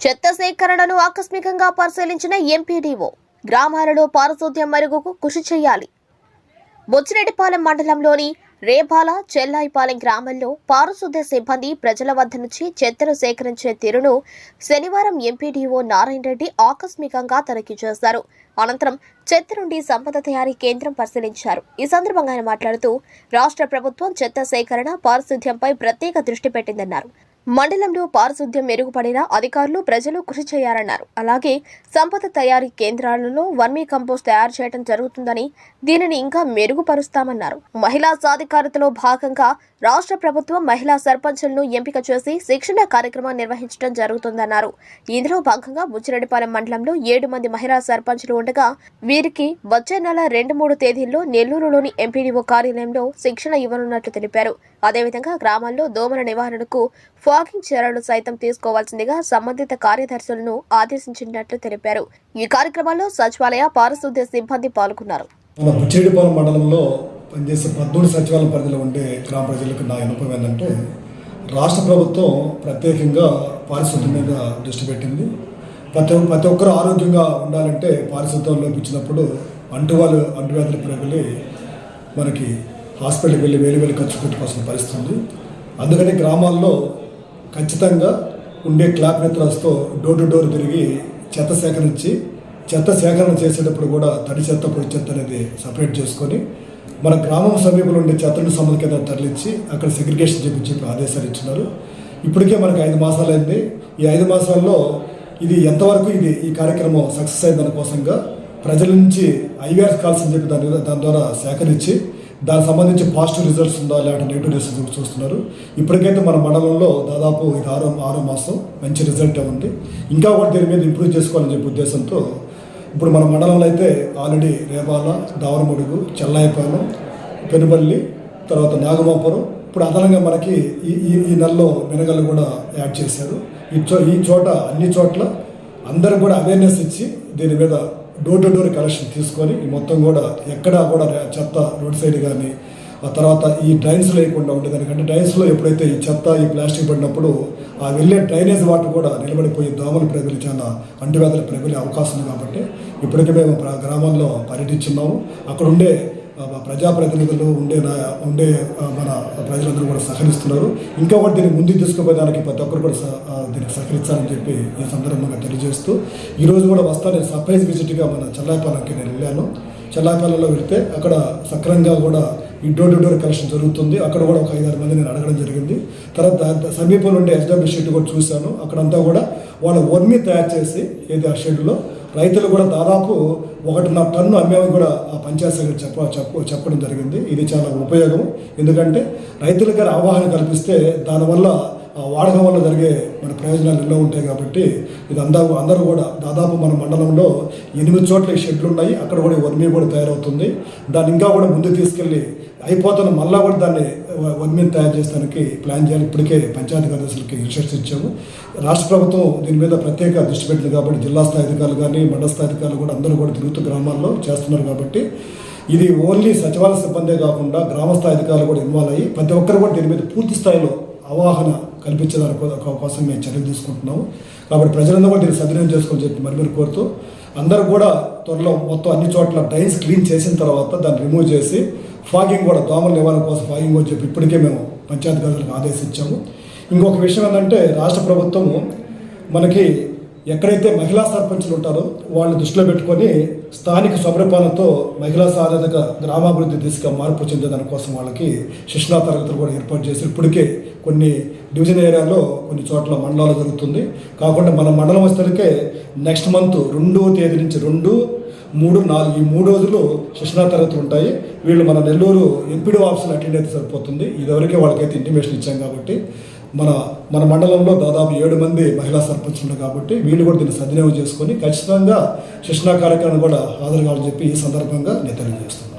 చెత్త సేకరణను ఆకస్మికంగా పరిశీలించిన ఎంపీడీఓ గ్రామాలలో పారిశుద్ధ్యం మెరుగుకు కృషి చేయాలి. బొచ్చిరెడ్డిపాలెం మండలంలోని రేపాల చెల్లాయిపాలెం గ్రామంలో పారిశుద్ధ్య సిబ్బంది ప్రజల వద్ద నుంచి చెత్తను సేకరించే తీరును శనివారం ఎంపీడీఓ నారాయణ రెడ్డి ఆకస్మికంగా తనిఖీ చేశారు. అనంతరం చెత్త నుండి సంపద తయారీ కేంద్రం పరిశీలించారు. ఈ సందర్భంగా ఆయన మాట్లాడుతూ రాష్ట్ర ప్రభుత్వం చెత్త సేకరణ పారిశుద్ధ్యంపై ప్రత్యేక దృష్టి పెట్టిందన్నారు. మండలంలో పారిశుద్ధ్యం మెరుగుపడేలా అధికారులు ప్రజలు కృషి చేయాలన్నారు. అలాగే సంపద తయారీ కేంద్రాలలో వర్మీ కంపోస్ట్ తయారు చేయడం జరుగుతుందని దీనిని ఇంకా మెరుగుపరుస్తామన్నారు. మహిళా సాధికారతలో భాగంగా రాష్ట్ర ప్రభుత్వం మహిళా సర్పంచులను ఎంపిక చేసి శిక్షణ కార్యక్రమం నిర్వహించడం జరుగుతుందన్నారు. ఇందులో భాగంగా బుచ్చిరెడ్డిపాలెం మండలంలో 7 మంది మహిళా సర్పంచులు ఉండగా వీరికి వచ్చే నెల 2-3 తేదీల్లో నెల్లూరులోని ఎంపీడీఓ కార్యాలయంలో శిక్షణ ఇవ్వనున్నట్లు తెలిపారు. అదేవిధంగా గ్రామాల్లో దోమల నివారణకు ఫాగింగ్ చర్యలు సైతం తీసుకోవాల్సిందిగా సంబంధిత కార్యదర్శులను ఆదేశించినట్లు తెలిపారు. ఈ కార్యక్రమంలో సచివాలయ పారిశుద్ధ్య సిబ్బంది పాల్గొన్నారు. మన బుచ్చిరెడ్డిపాలెం మండలంలో పనిచేసే 13 సచివాలయం పరిధిలో ఉండే గ్రామ ప్రజలకు నా అనుభవం ఏంటంటే రాష్ట్ర ప్రభుత్వం ప్రత్యేకంగా పారిశుద్ధ్యం మీద దృష్టి పెట్టింది. ప్రతి ఒక్కరు ఆరోగ్యంగా ఉండాలంటే పారిశుద్ధ్యం లోపించినప్పుడు అంటువ్యాధులు ప్రబలి మనకి హాస్పిటల్కి వెళ్ళి వేలు ఖర్చు పెట్టుకోవాల్సిన పరిస్థితి ఉంది. అందుకని గ్రామాల్లో ఖచ్చితంగా ఉండే క్లాప్ మెథడ్స్తో డోర్ టు డోర్ తిరిగి చెత్త సేకరణ చేసేటప్పుడు కూడా తడి చెత్త పొడి చెత్త అనేది సపరేట్ చేసుకొని మన గ్రామం సమీపంలో ఉండే చెత్తను సంబంధ కేంద్రం తరలించి అక్కడ సెగ్రిగేషన్ చెప్పి ఆదేశాలు ఇచ్చినారు. ఇప్పటికే మనకి 5 మాసాలు అయింది. ఈ 5 మాసాల్లో ఇది ఎంతవరకు ఈ కార్యక్రమం సక్సెస్ అయింది దానికోసంగా ప్రజల నుంచి ఐవీఆర్ కాల్స్ అని చెప్పి దాని ద్వారా సేకరించి దానికి సంబంధించి పాజిటివ్ రిజల్ట్స్ ఉందా లేదంటే నెగిటివ్ రిజల్ట్స్ చూస్తున్నారు. ఇప్పటికైతే మన మండలంలో దాదాపు ఇది 6 మాసం మంచి రిజల్ట్ ఉంది. ఇంకా కూడా దీని మీద ఇంప్రూవ్ చేసుకోవాలని చెప్పే ఉద్దేశంతో ఇప్పుడు మన మండలంలో అయితే ఆల్రెడీ రేపాల, దావరమడుగు, చెల్లాయిపాలెం, పెనుబల్లి, తర్వాత నాగమాపురం, ఇప్పుడు అదనంగా మనకి ఈ నెలలో మెనగల్లు కూడా యాడ్ చేశారు. అన్ని చోట్ల అందరూ కూడా అవేర్నెస్ ఇచ్చి దీని మీద డోర్ టు డోర్ కలెక్షన్ తీసుకొని మొత్తం కూడా ఎక్కడా కూడా చెత్త రోడ్ సైడ్ కానీ ఆ తర్వాత ఈ డ్రైన్స్ లేకుండా ఉండేదానికంటే డ్రైన్స్లో ఎప్పుడైతే ఈ చెత్త ఈ ప్లాస్టిక్ పడినప్పుడు ఆ వెళ్ళే డ్రైనేజ్ వాటర్ కూడా నిలబడిపోయి దోమలు ప్రబలి చాలా అంటువ్యాధులు ప్రబలే అవకాశం ఉంది. కాబట్టి ఇప్పటికే మేము గ్రామాల్లో పర్యటించున్నాము. అక్కడ ఉండే ప్రజాప్రతినిధులు ఉండే మన ప్రజలందరూ కూడా సహకరిస్తున్నారు. ఇంకా కూడా దీన్ని ముందుకు తీసుకుపోయేదానికి ప్రతి ఒక్కరు కూడా దీనికి సహకరించాలని చెప్పి ఈ సందర్భంగా తెలియజేస్తూ ఈరోజు కూడా నేను సర్ప్రైజ్ విజిట్గా మన చెల్లాయిపాలెంకి నేను వెళ్ళాను. చెల్లాయిపాలెంలో వెళితే అక్కడ సక్రమంగా కూడా ఈ డోర్ టు డోర్ కలెక్షన్ జరుగుతుంది. అక్కడ కూడా ఒక 5-6 మంది నేను అడగడం జరిగింది. తర్వాత సమీపంలో ఉండే ఎస్డబ్ల్యూ షెడ్ కూడా చూశాను. అక్కడంతా కూడా వాళ్ళ వర్మీ తయారు చేసి ఏది ఆ షెడ్లో రైతులు కూడా దాదాపు 1.5 టన్ను అమ్మేమని కూడా ఆ పంచాయత్ సెక్రటరీ చెప్పడం జరిగింది. ఇది చాలా ఉపయోగం. ఎందుకంటే రైతులకు అవగాహన కల్పిస్తే దానివల్ల వాడకం వల్ల జరిగే మన ప్రయోజనాలు ఎన్నో ఉంటాయి. కాబట్టి ఇది అందరూ కూడా దాదాపు మన మండలంలో 8 చోట్ల ఈ షెడ్లు ఉన్నాయి. అక్కడ కూడా వర్మీ కూడా తయారవుతుంది. దాన్ని ఇంకా కూడా ముందుకు తీసుకెళ్ళి అయిపోతున్న మళ్ళా కూడా దాన్ని వర్మీని తయారు చేసడానికి ప్లాన్ చేయాలి. ఇప్పటికే పంచాయతీ కార్యదర్శులకి ఇన్స్ట్రక్షన్స్ ఇచ్చాము. రాష్ట్ర ప్రభుత్వం దీని మీద ప్రత్యేక దృష్టి పెట్టింది కాబట్టి జిల్లా స్థాయి అధికారులు కానీ మండల స్థాయి అధికారులు కూడా అందరూ కూడా తిరుగుతూ గ్రామాల్లో చేస్తున్నారు. కాబట్టి ఇది ఓన్లీ సచివాలయ సిబ్బందే కాకుండా గ్రామ స్థాయి అధికారులు కూడా ఇన్వాల్వ్ అయ్యి ప్రతి ఒక్కరు కూడా దీని మీద పూర్తి స్థాయిలో అవగాహన కల్పించేదాని కోసం మేము చర్యలు తీసుకుంటున్నాము. కాబట్టి ప్రజలందరూ కూడా దీన్ని సద్వినియోగం చేసుకోవాలని చెప్పి మరి కోరుతూ అందరూ కూడా త్వరలో మొత్తం అన్ని చోట్ల డ్రైన్స్ క్లీన్ చేసిన తర్వాత దాన్ని రిమూవ్ చేసి ఫాగింగ్ కూడా దోమల నివారణ కోసం ఫాగింగ్ అని చెప్పి ఇప్పటికే మేము పంచాయతీ కార్యాలయాలకు ఆదేశించాము. ఇంకొక విషయం ఏంటంటే రాష్ట్ర ప్రభుత్వము మనకి ఎక్కడైతే మహిళా సర్పంచులు ఉంటారో వాళ్ళని దృష్టిలో పెట్టుకొని స్థానిక స్వపరిపాలనతో మహిళా సాధిక గ్రామాభివృద్ధి దిశగా మార్పు చెందేదాని కోసం వాళ్ళకి శిక్షణా తరగతులు కూడా ఏర్పాటు చేసి ఇప్పటికే కొన్ని డివిజన్ ఏరియాలో కొన్ని చోట్ల మండలాలు జరుగుతుంది. కాకుండా మన మండలం వచ్చేసరికి నెక్స్ట్ మంత్ 2వ తేదీ నుంచి 2, 3, 4 ఈ 3 రోజులు శిక్షణా తరగతులు ఉంటాయి. వీళ్ళు మన నెల్లూరు ఎంపీడీ ఆఫీసులు అటెండ్ అయితే సరిపోతుంది. ఇదివరకే వాళ్ళకైతే ఇంటిమేషన్ ఇచ్చాం. కాబట్టి మన మండలంలో దాదాపు 7 మంది మహిళా సర్పంచులు కాబట్టి వీళ్ళు కూడా దీన్ని సద్వినియోగం చేసుకొని ఖచ్చితంగా శిక్షణా కార్యక్రమం కూడా హాజరు కావాలని చెప్పి ఈ సందర్భంగా నేను తెలియజేస్తున్నాను.